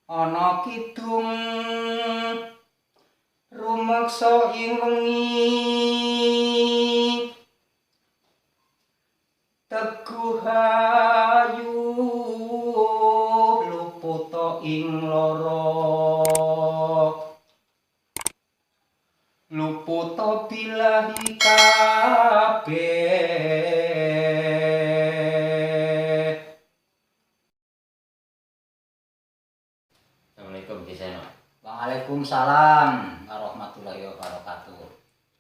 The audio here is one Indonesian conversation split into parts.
Ana kidung rumeksa ing wengi teguh ayu luputa ing lara luputa bilahi kabeh. Assalamualaikum Kiseno. Waalaikumsalam warahmatullahi wabarakatuh.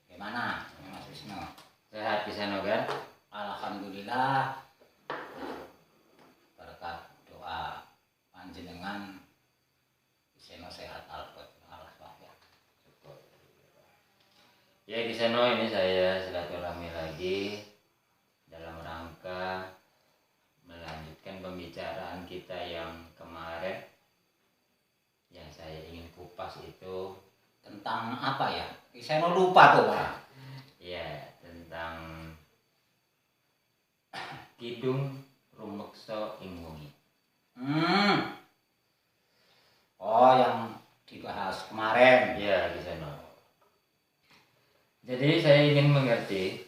Gimana Mas Wisnu? Sehat Kiseno kan? Alhamdulillah. Berkat doa panjenengan Kiseno sehat alhamdulillah ya. Ya Kiseno, ini saya silaturahmi lagi dalam rangka melanjutkan pembicaraan kita yang kemarin. Yang saya ingin kupas itu Tentang apa ya? Kiseno lupa tuh Pak. ya tentang kidung rumeksa ing wengi. Oh, yang dibahas kemarin. Ya Kiseno. Jadi saya ingin mengerti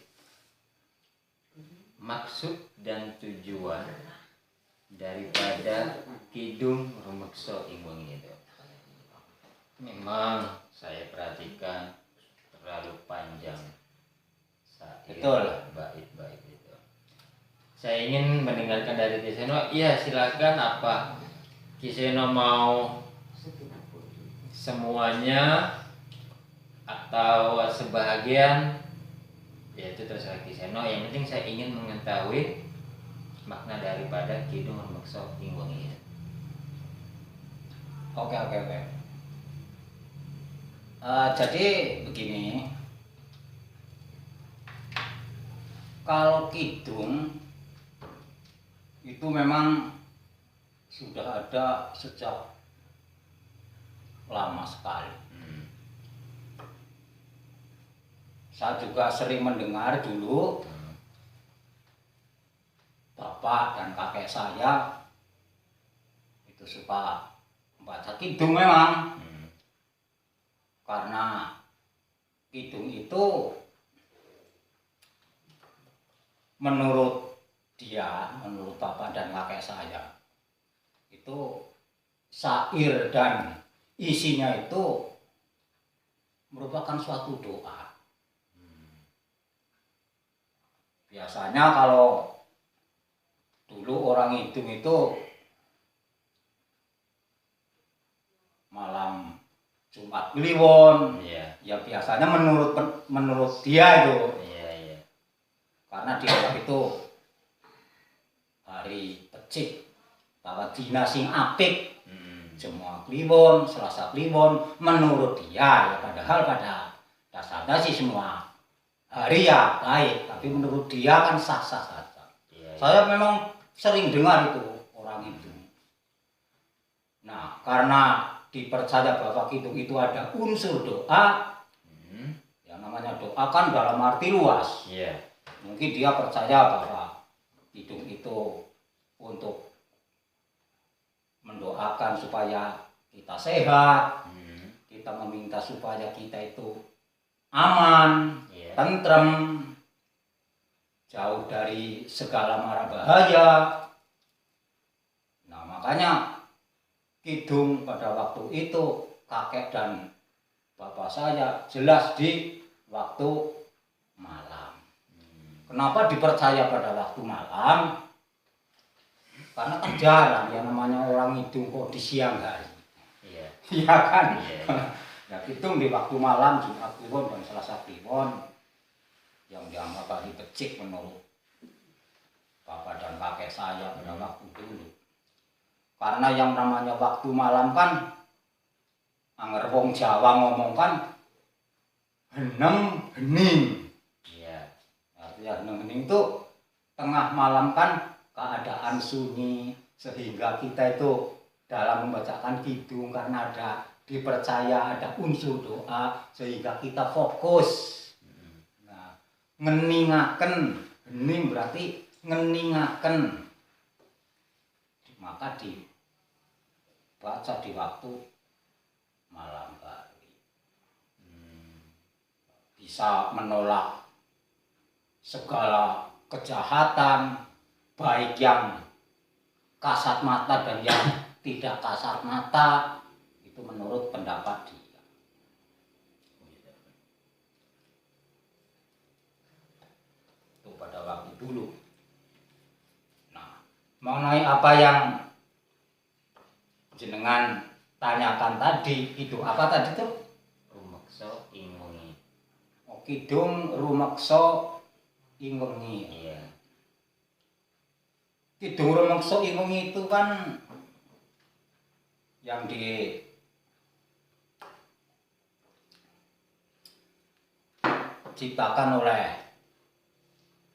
maksud dan tujuan daripada kidung rumeksa ing wengi itu. Memang saya perhatikan terlalu panjang Betul. bait-bait itu. Saya ingin mendengarkan dari Kiseno. Iya, silakan, apa Kiseno mau semuanya atau sebahagian, ya itu terserah Kiseno. Yang penting saya ingin mengetahui makna daripada kidung rumeksa ing wengi. Oke. Jadi begini, kalau kidung itu memang sudah ada sejak lama sekali. Saya juga sering mendengar dulu bapak dan kakek saya itu suka membaca kidung memang. Karena kidung itu menurut bapak dan kakek saya itu syair dan isinya itu merupakan suatu doa. Biasanya kalau dulu orang hitung itu malam Jumat Kliwon, ya biasanya menurut dia itu, karena dia itu hari pecik, bahwa dina sing apik, semua Kliwon, Selasa Kliwon, menurut dia, ya padahal pada dasarnya sih semua hari ya baik, tapi menurut dia kan sah-sah saja. Saya memang sering dengar itu orang itu. Nah, karena dipercaya bahwa kidung itu ada unsur doa, yang namanya doa kan dalam arti luas. Mungkin dia percaya bahwa kidung itu untuk mendoakan supaya kita sehat, kita meminta supaya kita itu aman, tentrem, jauh dari segala mara bahaya. Nah, makanya kidung pada waktu itu kakek dan bapak saya jelas di waktu malam. Kenapa dipercaya pada waktu malam? Karena kan jarang yang namanya orang hidung kok di siang hari. Iya kan? Ya kidung di waktu malam, Jumat Kliwon dan Selasa Kliwon yang dianggap hari becik menurut bapak dan kakek saya pada waktu dulu. Karena yang namanya waktu malam kan anger wong Jawa ngomong kan heneng hening. Artinya heneng hening itu tengah malam kan keadaan sunyi, sehingga kita itu dalam membacakan kidung karena ada dipercaya ada unsur doa sehingga kita fokus. Nah, ngeningaken, hening berarti ngeningaken. Maka baca di waktu malam hari. Bisa menolak segala kejahatan, baik yang kasat mata dan yang tidak kasat mata, itu menurut pendapat dia. Itu pada waktu dulu. Nah, mengenai apa yang jenengan tanyakan tadi, itu apa tadi tuh? Rumekso ing wengi. Oh, kidung rumekso ing wengi. Iya. Kidung rumekso ing wengi itu kan yang diciptakan oleh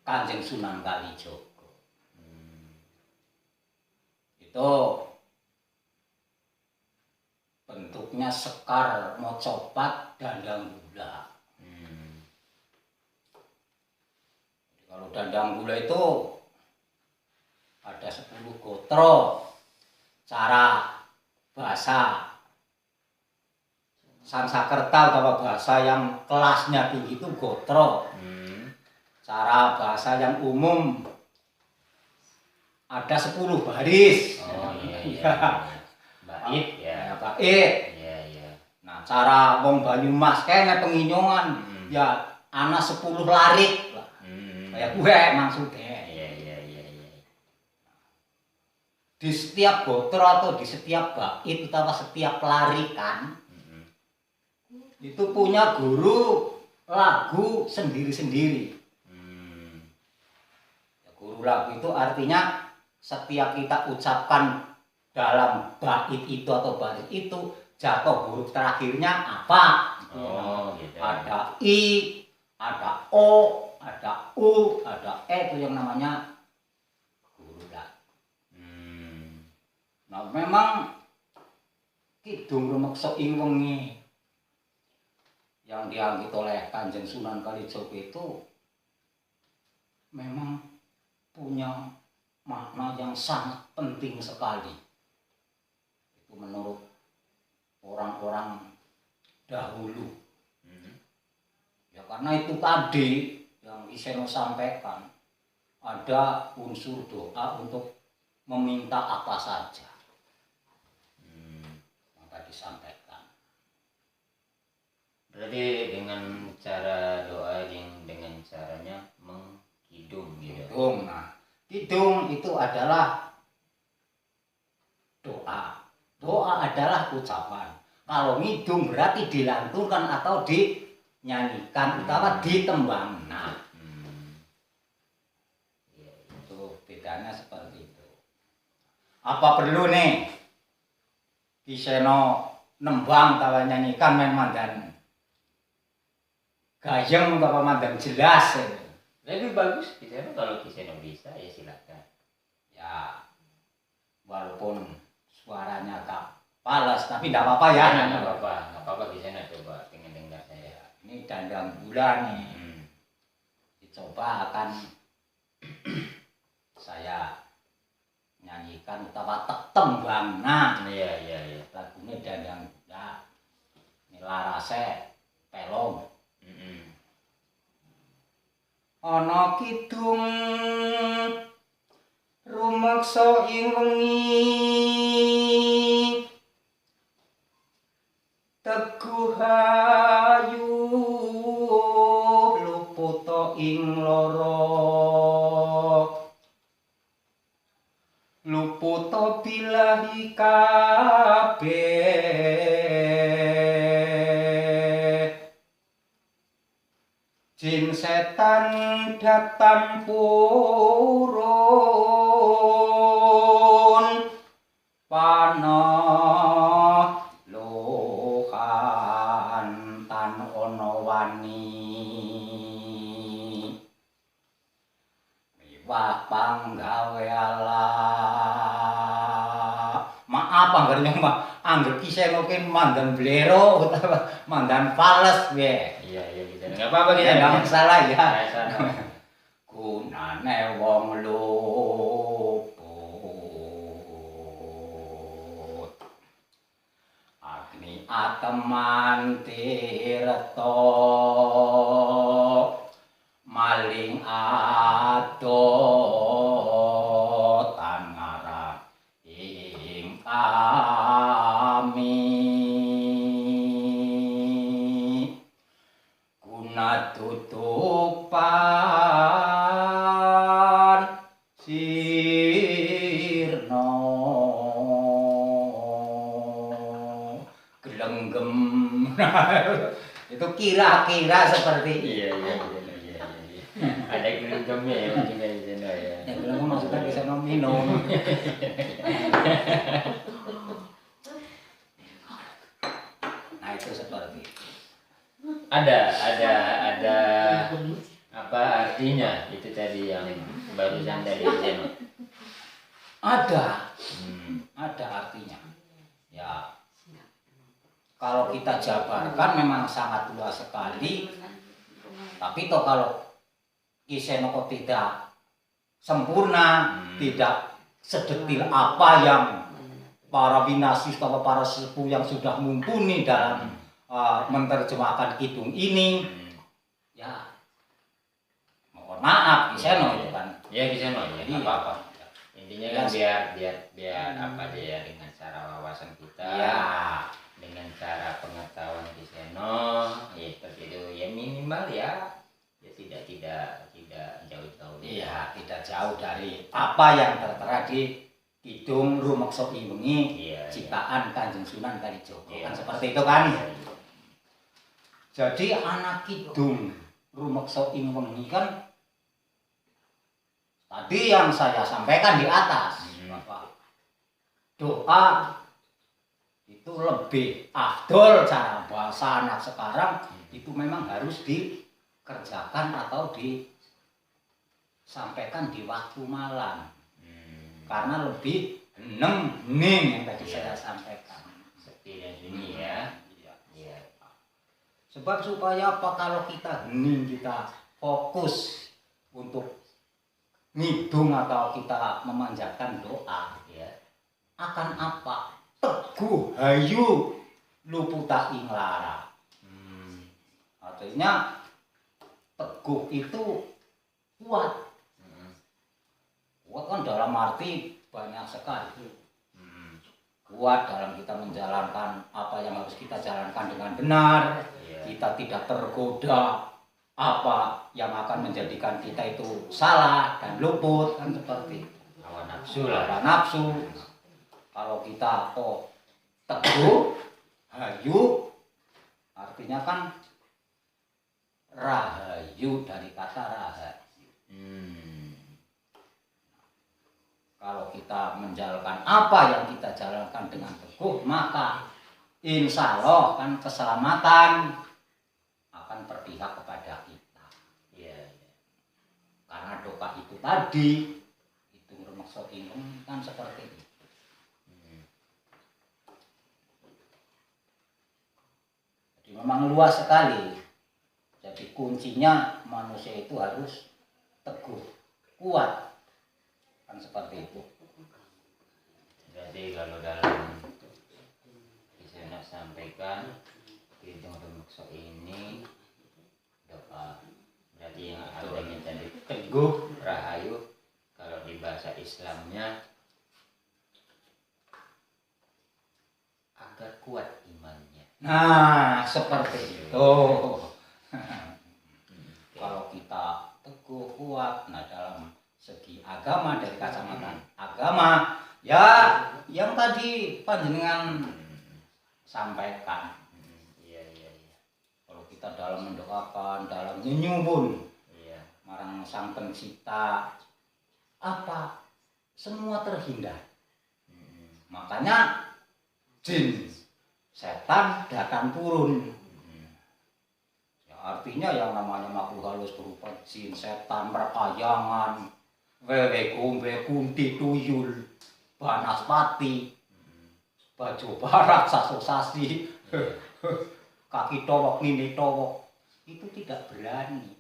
Kanjeng Sunan Kalijaga. Itu bentuknya sekar mocopat dandang gula. Kalau dandang gula itu ada 10 gotro. Cara bahasa Sanskerta atau bahasa yang kelasnya tinggi itu gotro. Cara bahasa yang umum ada 10 baris. Oh iya. Bait ya. Bait. Iya. Nah, cara wong Banyumas kene penginyongan ya ana 10 larik. Kayak gue maksudnya. Iya. Di setiap gotro atau di setiap bait atau setiap larikan itu punya guru lagu sendiri-sendiri. Guru lagu itu artinya setiap kita ucapkan dalam bait itu atau baris itu jatuh huruf terakhirnya apa? Oh, gitu. Ada I, ada O, ada U, ada E, itu yang namanya guru lagu. Nah, memang kidung rumekso ing wengi yang dianggit oleh Kanjeng Sunan Kalijaga itu memang punya makna yang sangat penting sekali. Itu menurut orang-orang dahulu. Ya karena itu tadi yang Iseno sampaikan, ada unsur doa untuk meminta apa saja. Yang tadi sampaikan. Berarti dengan cara doa yang dengan caranya mengkidung gitu. Kidung. Nah, kidung itu adalah doa. Doa adalah ucapan. Kalau ngidung berarti dilantunkan atau dinyanyikan atau ditembang. Nah, itu bedanya seperti itu. Apa perlu nih Kiseno nembang atau nyanyikan main mandan gayeng atau mandan jelas? Lebih bagus Kiseno, kalau Kiseno bisa ya silakan. Ya, walaupun suaranya agak palas, tapi tidak apa-apa ya. Nggak apa-apa Kiseno, coba pengen dengar saya. Ini dandang gula nih. Dicoba akan saya nyanyikan utawa tembang. Nah, Iya. lagunya dandang gula. Ini larase pelong. Ana kidung rumeksa ing wengi teguh ayu luput ing lara luput bilahi kabeh jin setan datang purun panah lohan tan ana wani miwah panggawe Allah. Maaf anggernya mah angger Kiseno ken mandan blero utawa mandan fales ya. Iya Kiseno. Enggak apa-apa kita. Enggak masalah ya. Sana. Gunane wong luput ateman tirta maling adotan ngarang ing kami guna tutupan sirna gelenggem. Itu kira-kira seperti itu. Iya. Ada gelenggemnya ya mungkin dari sana ya. Ya gelenggem maksudnya bisa minum. Nah itu seperti itu. Ada apa artinya itu tadi yang barusan tadi Seno? Ada artinya. Ya, kalau kita jabarkan memang sangat luas sekali. Tapi toh kalau Kiseno kok tidak sempurna, tidak sedetil apa yang para winasis atau para sepuh yang sudah mumpuni dalam menerjemahkan kidung ini, ya mohon maaf Kiseno itu kan. Ya Kiseno ya nggak apa-apa. Intinya kan biar apa dia dengan cara wawasan kita, dengan cara pengetahuan Kiseno, ya seperti itu ya minimal ya tidak jauh-jauh. Iya, tidak jauh dari apa yang tertera di kidung Rumeksa ing wengi ciptaan Kanjeng Sunan Kalijaga. Kan seperti itu kan. Jadi anak kidung Rumeksa ing wengi kan tadi yang saya sampaikan di atas bahwa doa itu lebih afdol cara bahasa anak sekarang itu memang harus dikerjakan atau disampaikan di waktu malam karena lebih hening yang tadi saya sampaikan sepi dan sunyi ya. Sebab supaya apa, kalau kita hening, kita fokus untuk ngidung atau kita memanjatkan doa, akan apa? Teguh hayu luputa ing lara. Artinya teguh itu kuat. Kuat kan dalam arti banyak sekali. Kuat dalam kita menjalankan apa yang harus kita jalankan dengan benar. Kita tidak tergoda apa yang akan menjadikan kita itu salah dan luput, kan seperti Hawa nafsu lah. hawa nafsu. Kalau kita teguh hayu artinya kan rahayu, dari kata rahayu. Kalau kita menjalankan apa yang kita jalankan dengan teguh, maka insya Allah kan keselamatan akan berpihak kepada kita. Karena doa itu tadi, itu Rumeksa ing wengi kan seperti itu. Jadi memang luas sekali. Jadi kuncinya manusia itu harus teguh, kuat, kan seperti itu. Jadi kalau dalam bisa sampaikan kidung Rumeksa ini doa, berarti yang artinya jadi teguh rahayu, kalau di bahasa Islamnya agar kuat imannya. Nah, seperti itu. Kalau kita teguh kuat, nah dalam segi agama, dari kacamata agama, ya yang tadi panjenengan sampaikan. Kalau kita dalam mendoakan, dalam nyuwun marang Sang Pencipta, apa semua terhindar. Makanya jin, setan datang turun. Ya, artinya yang namanya makhluk halus berupa jin, setan, perpayangan, wewe gombe, kunti, tuyul, banaspati, baju barat, sasosasi, kaki towok, nini towok, itu tidak berani.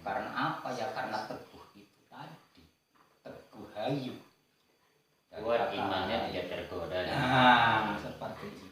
Karena apa ya? Karena teguh itu tadi, teguh hayu. Kuat imannya tidak tergoda. Nah, seperti itu.